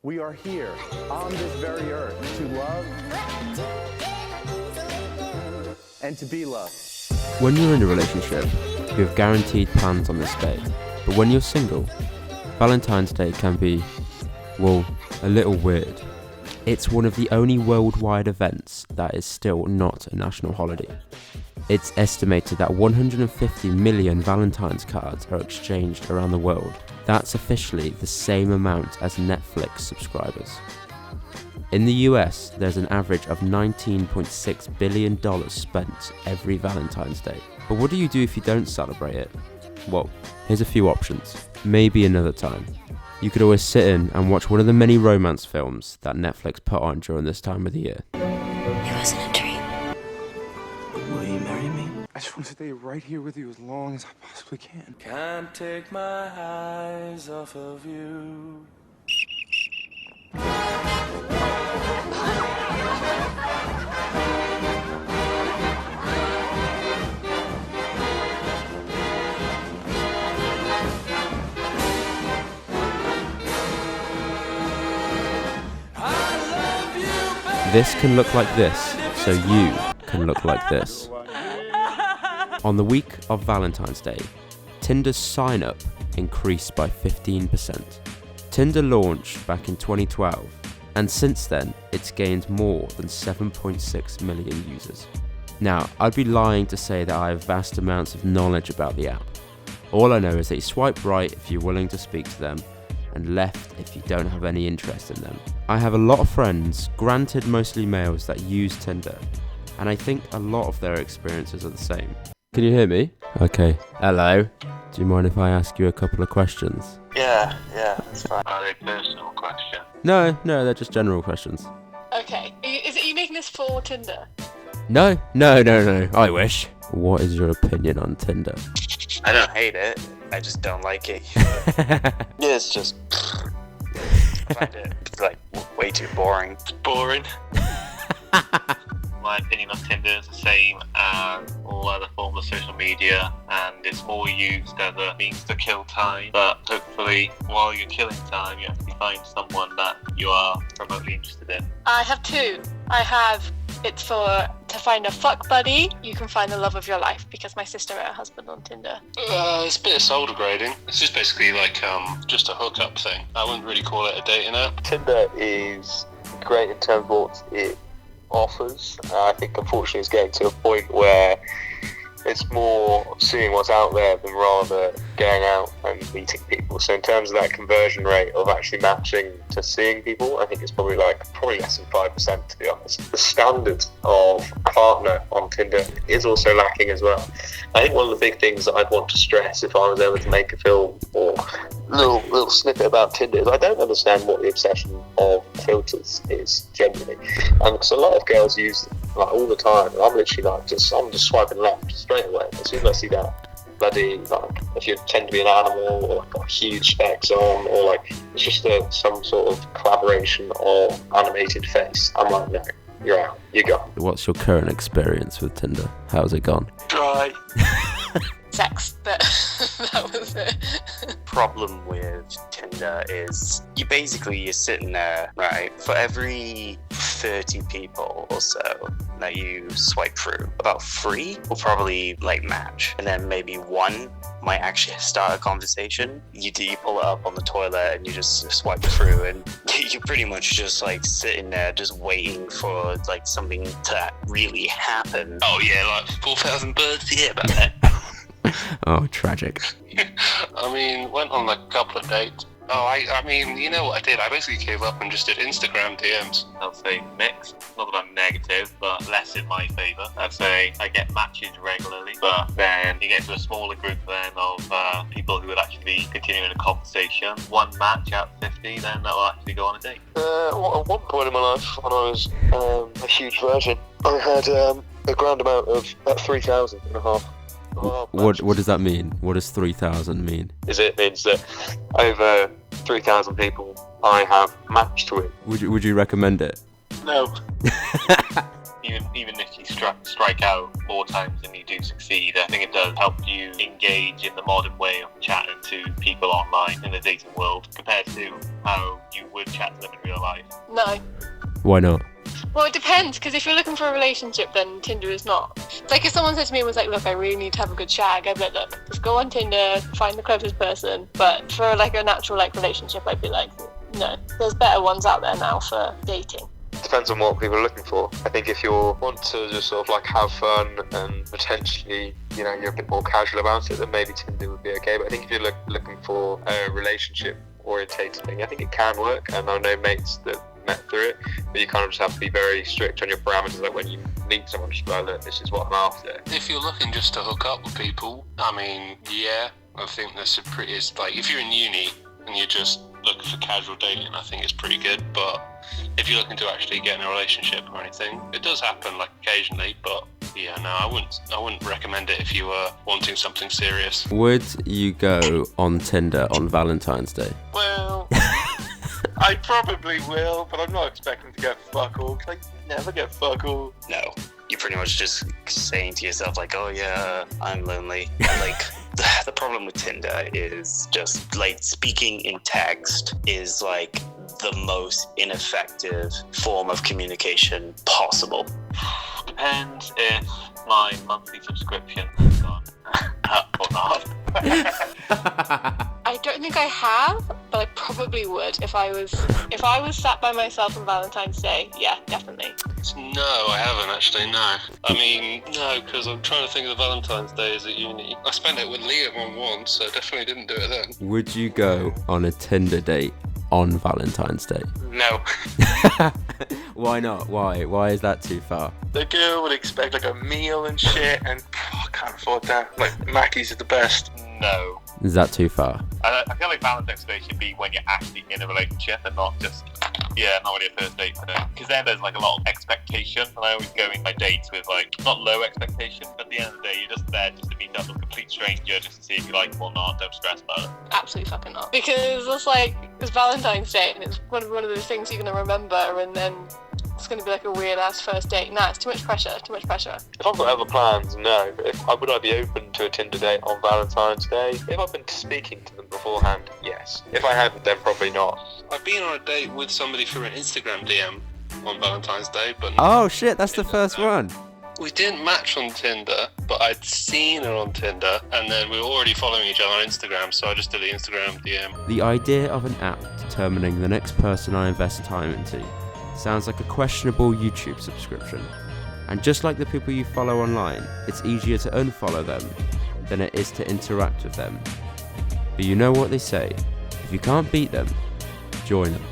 We are here on this very earth to love and to be loved. When you're in a relationship, you have guaranteed plans on this day. But when you're single, Valentine's Day can be, well, a little weird. It's one of the only worldwide events that is still not a national holiday. It's estimated that 150 million Valentine's cards are exchanged around the world. That's officially the same amount as Netflix subscribers. In the US, there's an average of $19.6 billion spent every Valentine's Day. But what do you do if you don't celebrate it? Well, here's a few options. Maybe another time. You could always sit in and watch one of the many romance films that Netflix put on during this time of the year. It wasn't a dream. Will you marry me? I just want to stay right here with you as long as I possibly can. Can't take my eyes off of you. This can look like this, so you can look like this. On the week of Valentine's Day, Tinder's sign-up increased by 15%. Tinder launched back in 2012, and since then, it's gained more than 7.6 million users. Now, I'd be lying to say that I have vast amounts of knowledge about the app. All I know is that you swipe right if you're willing to speak to them, and left if you don't have any interest in them. I have a lot of friends, granted mostly males, that use Tinder, and I think a lot of their experiences are the same. Can you hear me? Okay. Hello. Do you mind if I ask you a couple of questions? Yeah, that's fine. Are they personal questions? No, they're just general questions. Okay. Is it you making this for Tinder? No, I wish. What is your opinion on Tinder? I don't hate it. I just don't like it. Yeah, it's just... I find it, like, way too boring. Boring? My opinion on Tinder is the same as all other forms of social media, and it's more used as a means to kill time. But hopefully, while you're killing time, you actually find someone that you are remotely interested in. I have two. It's to find a fuck buddy. You can find the love of your life, because my sister met her husband on Tinder. It's a bit of soul degrading. It's just basically like just a hookup thing. I wouldn't really call it a dating app. Tinder is great in terms of what it offers. I think unfortunately it's getting to a point where it's more seeing what's out there than rather going out and meeting people. So in terms of that conversion rate of actually matching to seeing people, I think it's probably less than 5%, to be honest. The standard of partner on Tinder is also lacking as well. I think one of the big things that I'd want to stress if I was ever to make a film or little snippet about Tinder is I don't understand what the obsession of filters is generally. Because a lot of girls use them all the time. I'm literally I'm just swiping left straight away as soon as I see that bloody if you tend to be an animal or got huge specs on, or it's just some sort of collaboration or animated face. I'm like, no, you're out, you go. What's your current experience with Tinder? How's it gone? Dry. Sex, but that was it. Problem with Tinder is you're sitting there, right? For every 30 people or so that you swipe through, about 3 will probably match, and then maybe 1 might actually start a conversation. You pull it up on the toilet and you just swipe through, and you're pretty much just sitting there just waiting for something to really happen. Oh yeah, 4,000 birds, yeah, about that. Oh, tragic. I mean, went on a couple of dates. Oh, I mean, you know what I did? I basically gave up and just did Instagram DMs. I'll say mixed. Not that I'm negative, but less in my favour. I'd say I get matches regularly, but then you get to a smaller group then of people who would actually be continuing a conversation. 1 match out of 50, then that will actually go on a date. At one point in my life, when I was a huge virgin, I had a grand amount of about 3,000 and a half. What does that mean? What does 3,000 mean? It means that over 3,000 people I have matched with. Would you recommend it? No. even if you strike out more times than you do succeed, I think it does help you engage in the modern way of chatting to people online in the dating world compared to how you would chat to them in real life. No. Why not? Well, it depends, because if you're looking for a relationship, then Tinder is not. Like, if someone said to me and was like, look, I really need to have a good shag, I'd be like, look, just go on Tinder, find the closest person. But for, like, a natural, like, relationship, I'd be like, no. There's better ones out there now for dating. Depends on what people are looking for. I think if you want to just sort of like have fun and potentially, you know, you're a bit more casual about it, then maybe Tinder would be okay. But I think if you're looking for a relationship orientated thing, I think it can work. And I know mates that met through it, but you kind of just have to be very strict on your parameters. Like when you meet someone, just be like, look, this is what I'm after. If you're looking just to hook up with people, I mean, yeah, I think that's it's like if you're in uni and you're just looking for casual dating, I think it's pretty good. But if you're looking to actually get in a relationship or anything, it does happen like occasionally. But yeah, no, I wouldn't recommend it if you were wanting something serious. Would you go on Tinder on Valentine's Day? Well, I probably will, but I'm not expecting to get fuck all, because I never get fuck all. No. You're pretty much just saying to yourself, like, oh yeah, I'm lonely. And, like, the problem with Tinder is just, like, speaking in text is, like, the most ineffective form of communication possible. Depends if my monthly subscription is on or not. I don't think I have, but I probably would if I was sat by myself on Valentine's Day. Yeah, definitely. No, I haven't actually, no. I mean, no, because I'm trying to think of the Valentine's Days at uni. I spent it with Liam on one, so I definitely didn't do it then. Would you go on a Tinder date on Valentine's Day? No. Why not? Why is that too far? The girl would expect like a meal and shit, and I can't afford that. Like, Mackey's is the best. No. Is that too far? I feel like Valentine's Day should be when you're actually in a relationship and not just, not when you're first date. Because then there's like a lot of expectation, and I always go in my dates with like, not low expectation, but at the end of the day, you're just there just to meet up with a complete stranger just to see if you like them or not. Don't stress about it. Absolutely fucking not. Because it's Valentine's Day, and it's one of those things you're going to remember, and then it's going to be like a weird ass first date. Nah, it's too much pressure. If I've got other plans, no. But would I be open to a Tinder date on Valentine's Day? If I've been speaking to them beforehand, yes. If I hadn't, then probably not. I've been on a date with somebody through an Instagram DM on Valentine's Day, but Oh shit, that's the first one. we didn't match on Tinder, but I'd seen her on Tinder, and then we were already following each other on Instagram, so I just did the Instagram DM. The idea of an app determining the next person I invest time into sounds like a questionable YouTube subscription. And just like the people you follow online, it's easier to unfollow them than it is to interact with them. But you know what they say, if you can't beat them, join them.